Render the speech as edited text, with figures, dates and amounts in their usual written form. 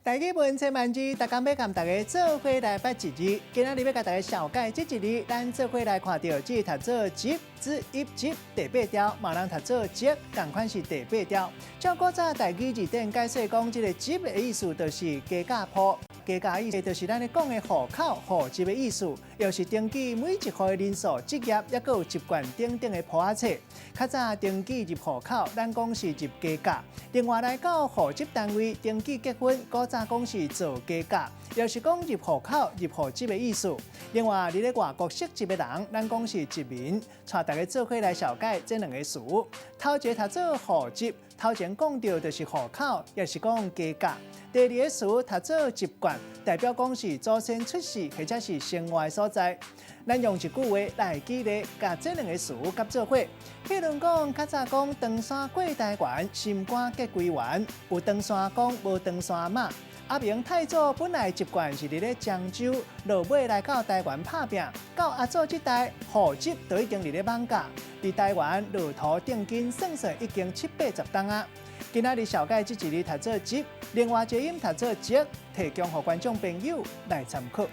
大家文千万字，大家要跟大家做伙来捌一字。今仔日要甲大家小解这一字，咱做伙来看到这读做集之一集第八条，嘛人读做集，同款是第八条。照古早大字字典解释讲，这个集的意思就是加价铺。加价意思就是咱咧讲的户口、户籍的意思，又是登记每一户的人数、职业，也佫有习惯等等的簿仔册。较早登记入户口，咱讲是入加价；另外来到户籍单位登记结婚，古早讲是做加价，又是讲入户口、入户籍的意思。另外，伫咧外国实习的人，咱讲是籍民，带大家做伙来小解这两个词。头一个读做户籍，头前讲到就是户口，也是讲加价。第二个词读做习惯，代表讲是祖先出世或者是生活的所在。咱用一句话来举例，甲这两个词合做伙。譬如讲，较早讲长山过台湾，心肝结归元，有长山公，无长山马。阿明太祖本来习惯是伫咧漳州，落尾来到台湾打拼，到阿祖这代户籍都已经伫咧放假，伫台湾路途定金算已经780担啊。今仔日小解这一字读做集，另外一个音读做集，提供予观众朋友来参考。